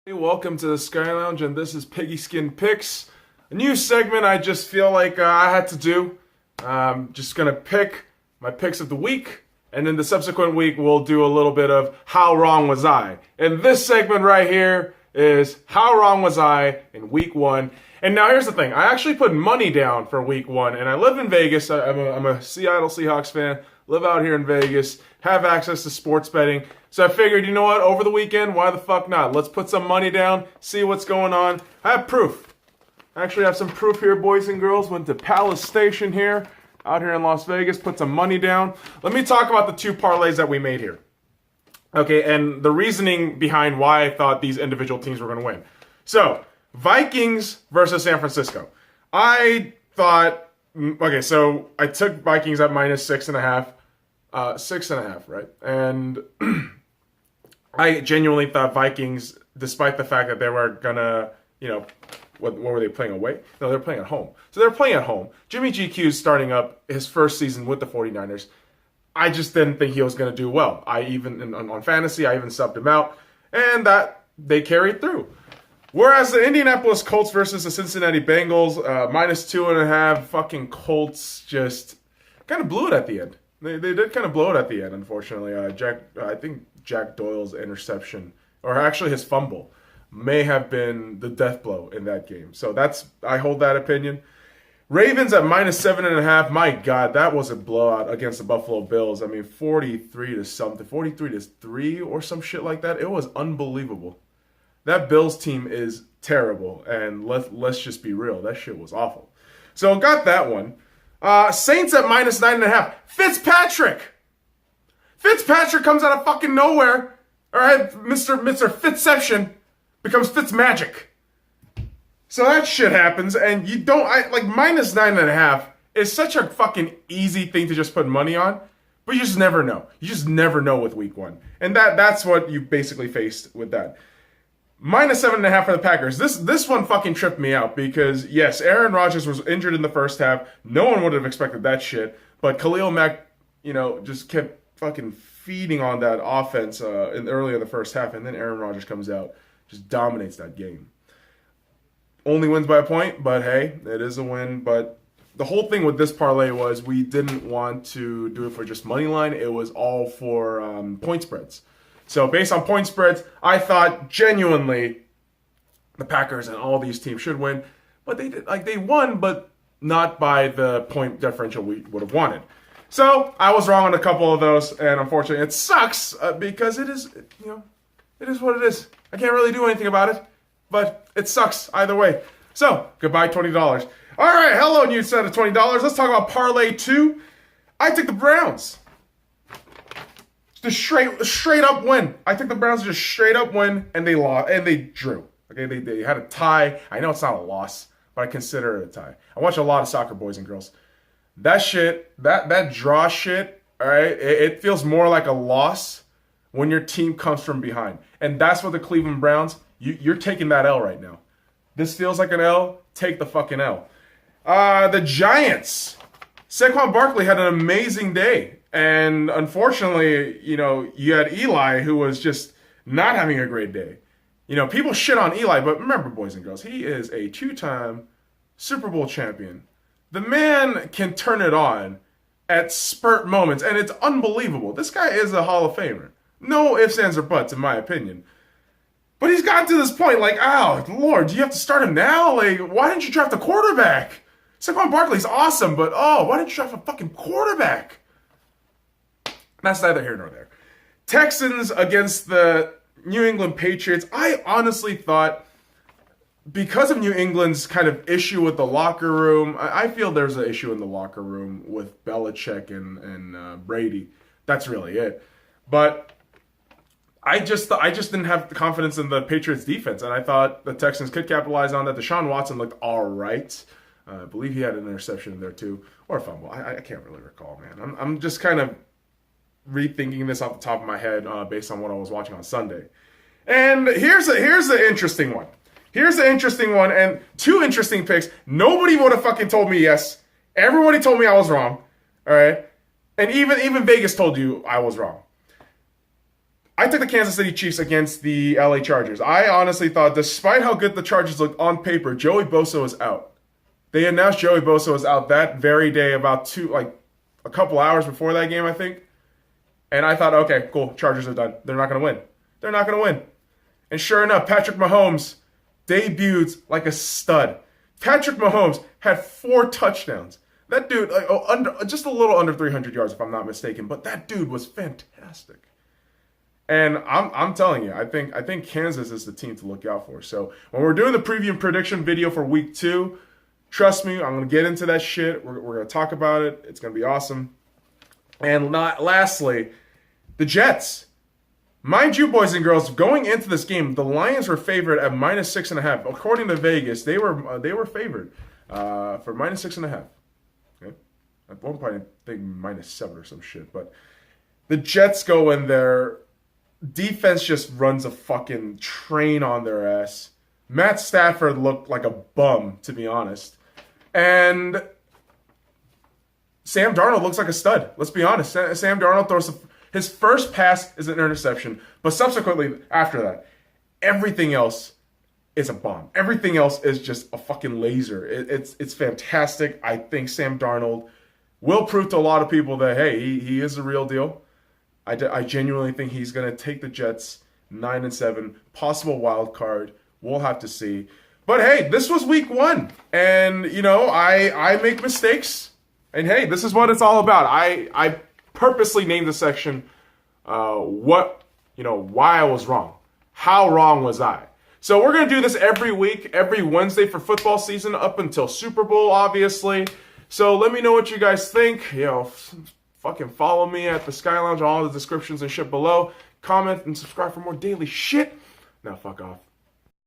Hey, welcome to the SkyLounge, and this is Piggyskin Picks, a new segment I just feel like I had to do. Just gonna pick my picks of the week, and in the subsequent week we'll do a little bit of How Wrong Was I? And this segment right here is How Wrong Was I in Week 1. And now here's the thing, I actually put money down for Week 1, and I live in Vegas. I'm a Seattle Seahawks fan, live out here in Vegas, have access to sports betting. So I figured, you know what, over the weekend, why the fuck not? Let's put some money down, see what's going on. I have proof. I actually have some proof here, boys and girls. Went to Palace Station here, out here in Las Vegas, put some money down. Let me talk about the two parlays that we made here. Okay, and the reasoning behind why I thought these individual teams were going to win. So, Vikings versus San Francisco. I thought, okay, so I took Vikings at minus 6.5. 6.5, right? And I genuinely thought Vikings, despite the fact that they were gonna, what were they playing away? No, they're playing at home. So they're playing at home. Jimmy GQ's starting up his first season with the 49ers. I just didn't think he was going to do well. I even, on fantasy, I even subbed him out. And that, they carried through. Whereas the Indianapolis Colts versus the Cincinnati Bengals, minus 2.5, fucking Colts just kind of blew it at the end. They did kind of blow it at the end, unfortunately. I think Jack Doyle's interception, or actually his fumble, may have been the death blow in that game. So I hold that opinion. Ravens at minus 7.5. My God, that was a blowout against the Buffalo Bills. I mean, 43 to something, 43 to 3 or some shit like that. It was unbelievable. That Bills team is terrible, and let's just be real. That shit was awful. So got that one. Saints at minus 9.5. Fitzpatrick comes out of fucking nowhere. All right, Mr. Fitzception becomes Fitzmagic. So that shit happens, and you don't, minus 9.5 is such a fucking easy thing to just put money on, but you just never know. You just never know with Week 1. And that's what you basically faced with that. Minus 7.5 for the Packers. This one fucking tripped me out because, yes, Aaron Rodgers was injured in the first half. No one would have expected that shit. But Khalil Mack, just kept fucking feeding on that offense early in the first half. And then Aaron Rodgers comes out, just dominates that game. Only wins by a point, but hey, it is a win. But the whole thing with this parlay was we didn't want to do it for just money line. It was all for point spreads. So based on point spreads, I thought genuinely the Packers and all these teams should win. But they did, they won, but not by the point differential we would have wanted. So I was wrong on a couple of those, and unfortunately it sucks because it is, it is what it is. I can't really do anything about it, but it sucks either way. So goodbye $20. All right, hello new set of $20. Let's talk about parlay 2. I took the Browns. The straight up win. I think the Browns just straight up win, and they lost, and they drew. Okay, they had a tie. I know it's not a loss, but I consider it a tie. I watch a lot of soccer, boys and girls. That shit, that draw shit, all right, it feels more like a loss when your team comes from behind. And that's what the Cleveland Browns, you're taking that L right now. This feels like an L. Take the fucking L. The Giants. Saquon Barkley had an amazing day. And unfortunately, you had Eli, who was just not having a great day. People shit on Eli, but remember, boys and girls, he is a 2-time Super Bowl champion. The man can turn it on at spurt moments, and it's unbelievable. This guy is a Hall of Famer. No ifs, ands, or buts, in my opinion. But he's gotten to this point, oh, Lord, do you have to start him now? Why didn't you draft a quarterback? Saquon Barkley's awesome, but, why didn't you draft a fucking quarterback? That's neither here nor there. Texans against the New England Patriots. I honestly thought, because of New England's kind of issue with the locker room, I feel there's an issue in the locker room with Belichick and Brady. That's really it. But I just didn't have the confidence in the Patriots defense, and I thought the Texans could capitalize on that. Deshaun Watson looked all right. I believe he had an interception in there too, or a fumble. I can't really recall, man. I'm just kind of rethinking this off the top of my head based on what I was watching on Sunday. And here's the interesting one. Here's the interesting one, and 2 interesting picks. Nobody would have fucking told me yes. Everybody told me I was wrong. All right? And even Vegas told you I was wrong. I took the Kansas City Chiefs against the LA Chargers. I honestly thought, despite how good the Chargers looked on paper, Joey Bosa was out. They announced Joey Bosa was out that very day, about a couple hours before that game, I think. And I thought, okay, cool, Chargers are done. They're not going to win. They're not going to win. And sure enough, Patrick Mahomes debuted like a stud. Patrick Mahomes had 4 touchdowns. That dude, just a little under 300 yards, if I'm not mistaken. But that dude was fantastic. And I'm telling you, I think Kansas is the team to look out for. So when we're doing the preview and prediction video for week 2, trust me, I'm going to get into that shit. We're going to talk about it. It's going to be awesome. And lastly, the Jets. Mind you, boys and girls, going into this game, the Lions were favored at -6.5. According to Vegas, they were favored for -6.5. Okay? At one point, I think -7 or some shit. But the Jets go in there. Defense just runs a fucking train on their ass. Matt Stafford looked like a bum, to be honest. And Sam Darnold looks like a stud. Let's be honest. Sam Darnold throws his first pass is an interception, but subsequently after that, everything else is a bomb. Everything else is just a fucking laser. It's fantastic. I think Sam Darnold will prove to a lot of people that, hey, he is the real deal. I genuinely think he's going to take the Jets 9-7, possible wild card. We'll have to see. But hey, this was week 1. And, I make mistakes. And hey, this is what it's all about. I purposely named the section why I was wrong. How wrong was I? So we're going to do this every week, every Wednesday for football season up until Super Bowl, obviously. So let me know what you guys think. Fucking follow me at the SkyLounge, all the descriptions and shit below. Comment and subscribe for more daily shit. Now fuck off.